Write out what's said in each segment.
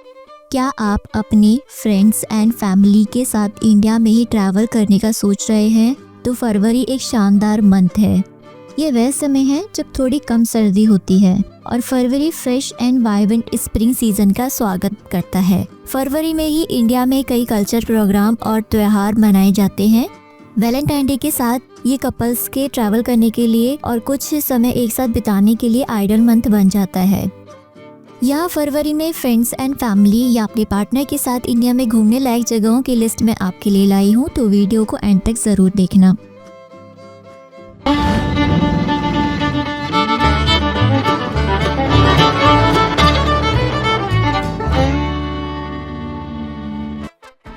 क्या आप अपने फ्रेंड्स एंड फैमिली के साथ इंडिया में ही ट्रैवल करने का सोच रहे हैं? तो फरवरी एक शानदार मंथ है। ये वह समय है जब थोड़ी कम सर्दी होती है और फरवरी fresh and vibrant spring season का स्वागत करता है। फरवरी में ही इंडिया में कई कल्चर प्रोग्राम और त्योहार मनाए जाते हैं। वैलेंटाइन डे के साथ ये कपल्स के ट्रैवल करने के लिए और कुछ समय एक साथ बिताने के लिए आइडल मंथ बन जाता है। यहाँ फरवरी में फ्रेंड्स एंड फैमिली या अपने पार्टनर के साथ इंडिया में घूमने लायक जगहों की लिस्ट में आपके लिए लाई हूँ, तो वीडियो को एंड तक ज़रूर देखना।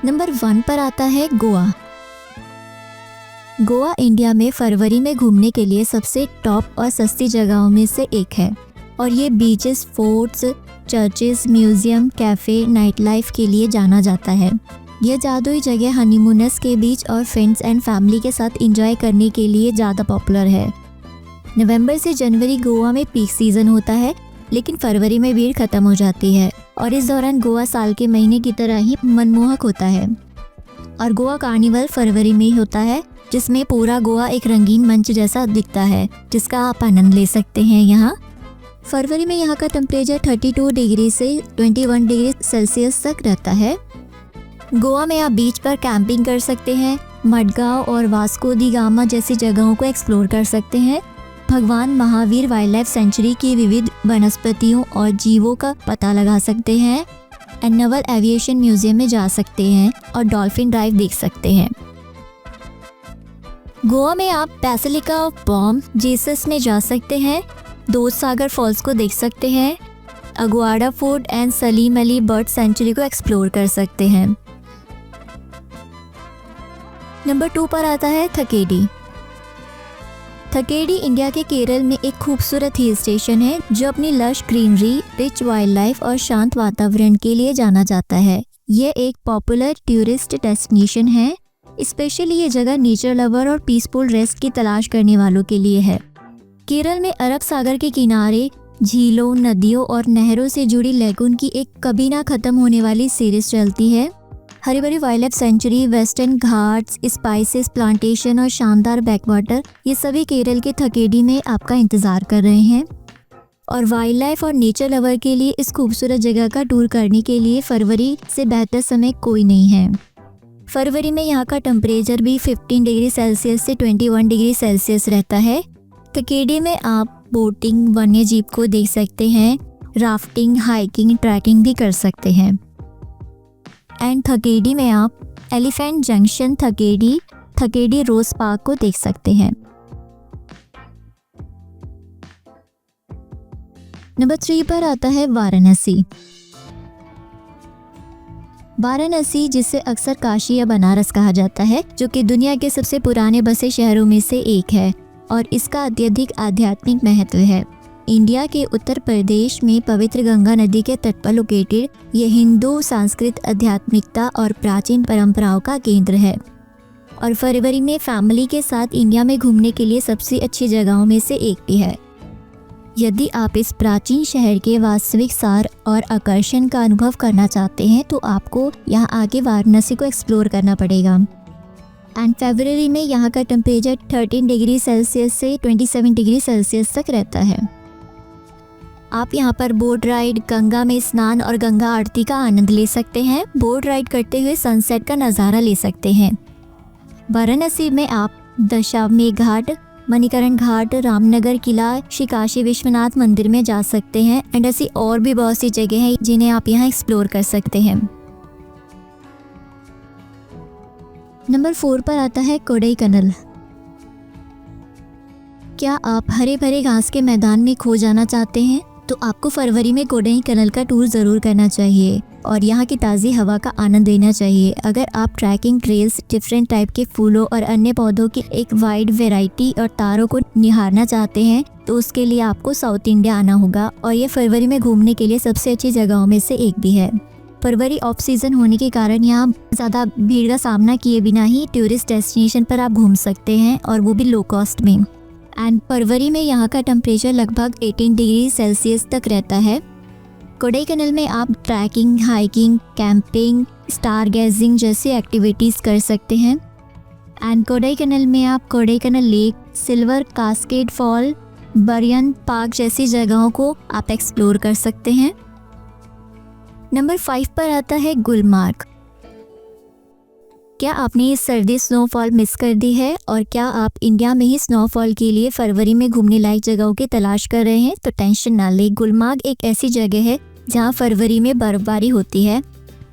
नंबर 1 पर आता है गोवा। गोवा इंडिया में फरवरी में घूमने के लिए सबसे टॉप और सस्ती जगहों में से एक है और ये beaches, forts, churches, museum, cafe, night life के लिए जाना जाता है। यह जादुई जगह हनीमूनर्स के बीच और फ्रेंड्स एंड फैमिली के साथ एंजॉय करने के लिए ज़्यादा पॉपुलर है। नवंबर से जनवरी गोवा में पीक सीज़न होता है, लेकिन फरवरी में भीड़ खत्म हो जाती है और इस दौरान गोवा साल के महीने की तरह ही मनमोहक होता है। और गोवा कार्निवल फरवरी में ही होता है, जिसमें पूरा गोवा एक रंगीन मंच जैसा दिखता है, जिसका आप आनंद ले सकते हैं। यहाँ फरवरी में यहाँ का टेम्परेचर 32 डिग्री से 21 डिग्री सेल्सियस तक रहता है। गोवा में आप बीच पर कैंपिंग कर सकते हैं, मडगांव और वास्को दी गामा जैसी जगहों को एक्सप्लोर कर सकते हैं। भगवान महावीर वाइल्ड लाइफ सेंचुरी की विविध वनस्पतियों और जीवों का पता लगा सकते हैं। नवल एविएशन म्यूजियम में जा सकते हैं और डॉल्फिन ड्राइव देख सकते हैं। गोवा में आप बेसिलिका ऑफ बॉम जीसस में जा सकते हैं, दूध सागर फॉल्स को देख सकते हैं, Aguada fort and Salim Ali bird sanctuary को एक्सप्लोर कर सकते हैं। नंबर 2 पर आता है थकेडी। थकेडी इंडिया के केरल में एक खूबसूरत हिल स्टेशन है जो अपनी lush greenery, rich wild life और शांत वातावरण के लिए जाना जाता है। यह एक पॉपुलर टूरिस्ट डेस्टिनेशन है, स्पेशली ये जगह नेचर लवर और पीसफुल रेस्ट की तलाश करने वालों के लिए है। केरल में अरब सागर के किनारे झीलों, नदियों और नहरों से जुड़ी लेगून की एक कभी ना खत्म होने वाली सीरीज चलती है। हरी भरी wild life sanctuary, western Ghats, spices plantation और शानदार बैकवाटर, ये सभी केरल के थकेडी में आपका इंतज़ार कर रहे हैं। और वाइल्ड लाइफ और नेचर लवर के लिए इस खूबसूरत जगह का टूर करने के लिए फरवरी से बेहतर समय कोई नहीं है। फरवरी में यहाँ का टेम्परेचर भी 15 डिग्री सेल्सियस से 21 डिग्री सेल्सियस रहता है। थकेडी में आप बोटिंग, वन्य जीव को देख सकते हैं, राफ्टिंग, हाइकिंग, ट्रैकिंग भी कर सकते हैं। एंड थकेडी में आप एलिफेंट जंक्शन थकेडी रोज पार्क को देख सकते हैं। नंबर 3 पर आता है वाराणसी। वाराणसी, जिसे अक्सर काशी या बनारस कहा जाता है, जो कि दुनिया के सबसे पुराने बसे शहरों में से एक है और इसका अत्यधिक आध्यात्मिक महत्व है। इंडिया के उत्तर प्रदेश में पवित्र गंगा नदी के तट पर लोकेटेड ये हिंदू सांस्कृतिक आध्यात्मिकता और प्राचीन परंपराओं का केंद्र है और फरवरी में फैमिली के साथ इंडिया में घूमने के लिए सबसे अच्छी जगहों में से एक भी है। यदि आप इस प्राचीन शहर के वास्तविक सार और आकर्षण का अनुभव करना चाहते हैं तो आपको यहाँ आके वाराणसी को एक्सप्लोर करना पड़ेगा। एंड फरवरी में यहाँ का टेम्परेचर 13 डिग्री सेल्सियस से 27 डिग्री सेल्सियस तक रहता है। आप यहाँ पर बोट राइड, गंगा में स्नान और गंगा आरती का आनंद ले सकते हैं। बोट राइड करते हुए सनसेट का नज़ारा ले सकते हैं। वाराणसी में आप दशाश्वमेध घाट, मणिकरण घाट, रामनगर किला, श्री काशी विश्वनाथ मंदिर में जा सकते हैं एंड ऐसी और भी बहुत सी जगह हैं जिन्हें आप यहाँ एक्सप्लोर कर सकते हैं। नंबर 4 पर आता है कोडाईकनाल। क्या आप हरे भरे घास के मैदान में खो जाना चाहते हैं तो आपको फरवरी में कोडाईकनाल का टूर ज़रूर करना चाहिए और यहाँ की ताज़ी हवा का आनंद लेना चाहिए। अगर आप ट्रैकिंग ट्रेल्स, डिफरेंट टाइप के फूलों और अन्य पौधों की एक वाइड वैरायटी और तारों को निहारना चाहते हैं तो उसके लिए आपको साउथ इंडिया आना होगा और ये फरवरी में घूमने के लिए सबसे अच्छी जगहों में से एक भी है। फरवरी ऑफ सीज़न होने के कारण यहाँ ज़्यादा भीड़ का सामना किए बिना ही टूरिस्ट डेस्टिनेशन पर आप घूम सकते हैं और वो भी लो कॉस्ट में। एंड फरवरी में यहाँ का टेम्परेचर लगभग 18 डिग्री सेल्सियस तक रहता है। कोडाईकनाल में आप trekking, hiking, camping, star gazing जैसी एक्टिविटीज़ कर सकते हैं। एंड कोडाईकनाल में आप Kodaikanal lake, silver cascade fall, Bryant park जैसी जगहों को आप एक्सप्लोर कर सकते हैं। नंबर 5 पर आता है गुलमार्ग। क्या आपने ये सर्दी स्नोफॉल मिस कर दी है और क्या आप इंडिया में ही स्नोफॉल के लिए फरवरी में घूमने लायक जगहों की तलाश कर रहे हैं? तो टेंशन ना लें, गुलमार्ग एक ऐसी जगह है जहां फरवरी में बर्फबारी होती है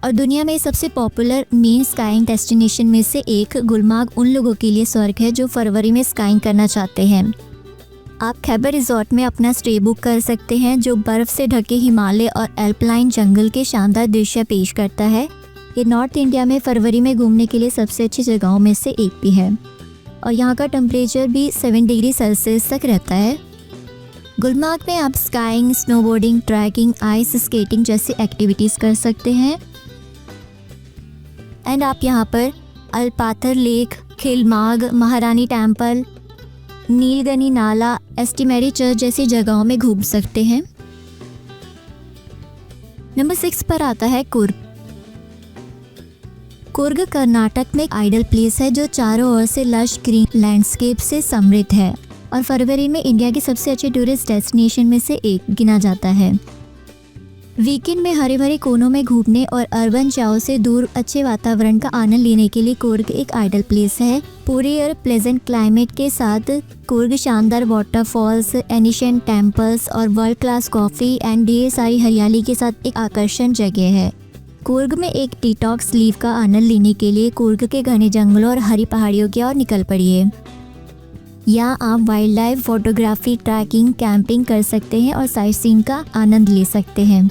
और दुनिया में सबसे पॉपुलर मेन स्काइंग डेस्टिनेशन में से एक गुलमार्ग उन लोगों के लिए स्वर्ग है जो फरवरी में स्काइंग करना चाहते हैं। आप खैबर रिजॉर्ट में अपना स्टे बुक कर सकते हैं जो बर्फ़ से ढके हिमालय और एल्पलाइन जंगल के शानदार दृश्य पेश करता है। ये नॉर्थ इंडिया में फरवरी में घूमने के लिए सबसे अच्छी जगहों में से एक भी है और यहाँ का टेम्परेचर भी 7 डिग्री सेल्सियस तक रहता है। गुलमार्ग में आप skiing, snowboarding, trekking, ice skating जैसी एक्टिविटीज़ कर सकते हैं। एंड आप यहाँ पर अलपाथर लेक, खिलमार्ग, महारानी टेम्पल, नीलगनी नाला, एस्टिमेरी चर्च जैसी जगहों में घूम सकते हैं। नंबर 6 पर आता है कुर्ग। कुर्ग कर्नाटक में एक आइडल प्लेस है जो चारों ओर से लश ग्रीन लैंडस्केप से समृद्ध है और फरवरी में इंडिया की सबसे अच्छे टूरिस्ट डेस्टिनेशन में से एक गिना जाता है। वीकेंड में हरे भरे कोनों में घूमने और अर्बन चाव से दूर अच्छे वातावरण का आनंद लेने के लिए कुर्ग एक आइडल प्लेस है। पूरे ईयर प्लेजेंट क्लाइमेट के साथ कुर्ग शानदार वाटरफॉल्स, एनिशिएंट टेम्पल्स और वर्ल्ड क्लास कॉफ़ी एंड ढेर सारी हरियाली के साथ एक आकर्षण जगह है। कुर्ग में एक डिटॉक्स लीव का आनंद लेने के लिए कुर्ग के घने जंगलों और हरी पहाड़ियों की ओर निकल पड़िए। यहाँ आप wild life photography, trekking, camping कर सकते हैं और साइट सीइंग का आनंद ले सकते हैं।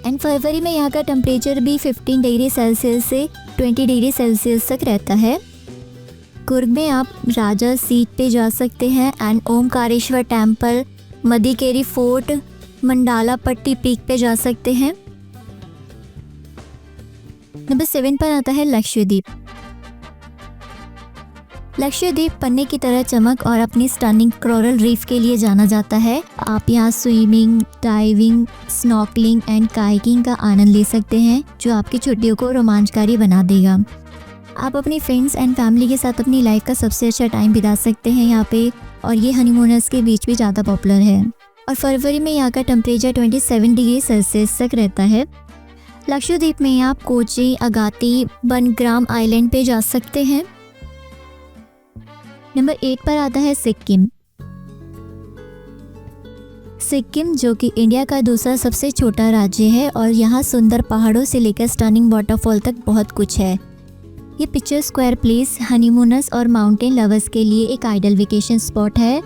एंड फरवरी में यहाँ का टेम्परेचर भी 15 डिग्री सेल्सियस से 20 डिग्री सेल्सियस तक रहता है। कुर्ग में आप राजा सीट पे जा सकते हैं and Omkareshwar temple, Madikeri fort, mandala पट्टी पीक पे जा सकते हैं। नंबर 7 पर आता है लक्षद्वीप। लक्षद्वीप पन्ने की तरह चमक और अपनी स्टनिंग कोरल रीफ के लिए जाना जाता है। आप यहाँ swimming, diving, snorkelling and kayaking का आनंद ले सकते हैं जो आपकी छुट्टियों को रोमांचकारी बना देगा। आप अपनी फ्रेंड्स एंड फैमिली के साथ अपनी लाइफ का सबसे अच्छा टाइम बिता सकते हैं यहाँ पे और ये हनीमूनर्स के बीच भी ज़्यादा पॉपुलर है और फरवरी में यहाँ का टेम्परेचर 27 डिग्री सेल्सियस तक रहता है। लक्षद्वीप में आप कोची, अगाती, बनग्राम आइलैंड पे जा सकते हैं। नंबर 8 पर आता है सिक्किम। सिक्किम जो कि इंडिया का दूसरा सबसे छोटा राज्य है और यहाँ सुंदर पहाड़ों से लेकर स्टनिंग वाटरफॉल तक बहुत कुछ है। ये पिक्चर स्क्वायर प्लेस हनीमूनर्स और माउंटेन लवर्स के लिए एक आइडल वेकेशन स्पॉट है।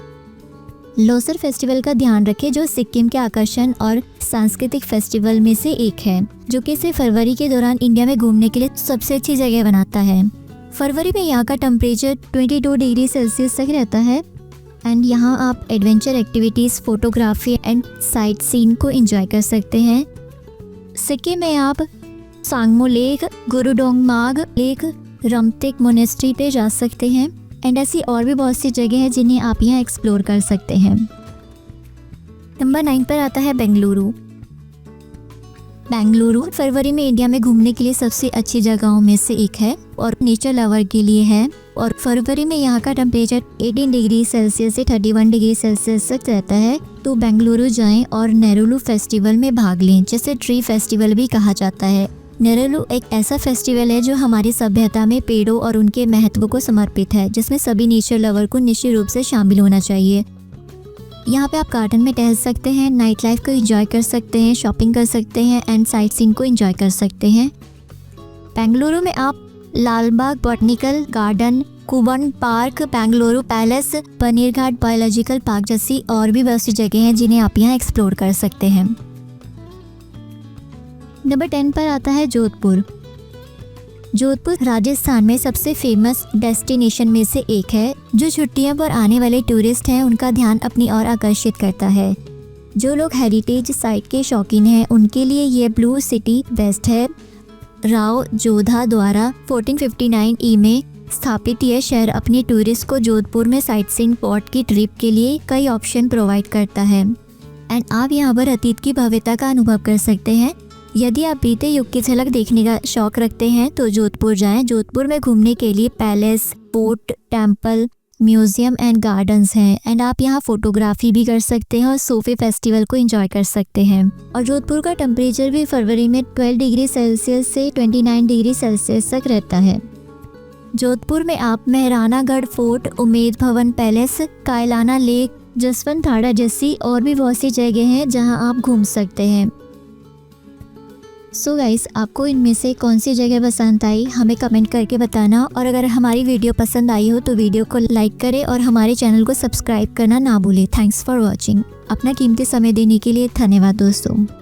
लोसर फेस्टिवल का ध्यान रखें जो सिक्किम के आकर्षण और सांस्कृतिक फेस्टिवल में से एक है जो कि इसे फरवरी के दौरान इंडिया में घूमने के लिए सबसे अच्छी जगह बनाता है। फरवरी में यहाँ का टेम्परेचर 22 डिग्री सेल्सियस तक रहता है एंड यहाँ आप adventure activities, photography and sight seen को एंजॉय कर सकते हैं। सिक्किम में आप Tsomgo lake, Gurudongmar lake, Rumtek monastery पे जा सकते हैं एंड ऐसी और भी बहुत सी जगह हैं जिन्हें आप यहाँ एक्सप्लोर कर सकते हैं। नंबर 9 पर आता है बेंगलुरु। बेंगलुरु फरवरी में इंडिया में घूमने के लिए सबसे अच्छी जगहों में से एक है और नेचर लवर के लिए है और फरवरी में यहाँ का टेम्परेचर 18 डिग्री सेल्सियस से 31 डिग्री सेल्सियस तक रहता है। तो बेंगलुरु जाएं और नेरुलु फेस्टिवल में भाग लें जिसे ट्री फेस्टिवल भी कहा जाता है। नेरुलु एक ऐसा फेस्टिवल है जो हमारी सभ्यता में पेड़ों और उनके महत्व को समर्पित है जिसमें सभी नेचर लवर को निश्चित रूप से शामिल होना चाहिए। यहाँ पे आप गार्डन में टहल सकते हैं, नाइट लाइफ को एंजॉय कर सकते हैं, शॉपिंग कर सकते हैं एंड साइट सीइंग को एंजॉय कर सकते हैं। बेंगलुरु में आप Lalbagh botanical garden, Cubbon park, Bengaluru palace, Bannerghatta biological park जैसी और भी बहुत सी जगह हैं जिन्हें आप यहाँ एक्सप्लोर कर सकते हैं। नंबर 10 पर आता है जोधपुर। जोधपुर राजस्थान में सबसे फेमस डेस्टिनेशन में से एक है जो छुट्टियों पर आने वाले टूरिस्ट हैं उनका ध्यान अपनी ओर आकर्षित करता है। जो लोग हेरिटेज साइट के शौकीन हैं उनके लिए ये ब्लू सिटी बेस्ट है। राव जोधा द्वारा 1459 ई में स्थापित यह शहर अपने टूरिस्ट को जोधपुर में साइट सीइंग स्पॉट की ट्रिप के लिए कई ऑप्शन प्रोवाइड करता है। एंड आप यहाँ पर अतीत की भव्यता का अनुभव कर सकते हैं। यदि आप बीते युग की झलक देखने का शौक रखते हैं तो जोधपुर जाएं। जोधपुर में घूमने के लिए palace, fort, temple, museum and gardens हैं एंड आप यहाँ फोटोग्राफी भी कर सकते हैं और सोफे फेस्टिवल को एंजॉय कर सकते हैं। और जोधपुर का टेम्परेचर भी फरवरी में 12 डिग्री सेल्सियस से 29 डिग्री सेल्सियस तक रहता है। जोधपुर में आप मेहरानागढ़ fort, Umaid Bhawan palace, Kaylana lake, Jaswant ठाड़ा जैसी और भी बहुत सी जगह हैं जहां आप घूम सकते हैं। सो गाइस, आपको इनमें से कौन सी जगह पसंद आई हमें कमेंट करके बताना, और अगर हमारी वीडियो पसंद आई हो तो वीडियो को लाइक करें और हमारे चैनल को सब्सक्राइब करना ना भूलें। Thanks for watching. अपना कीमती समय देने के लिए धन्यवाद दोस्तों।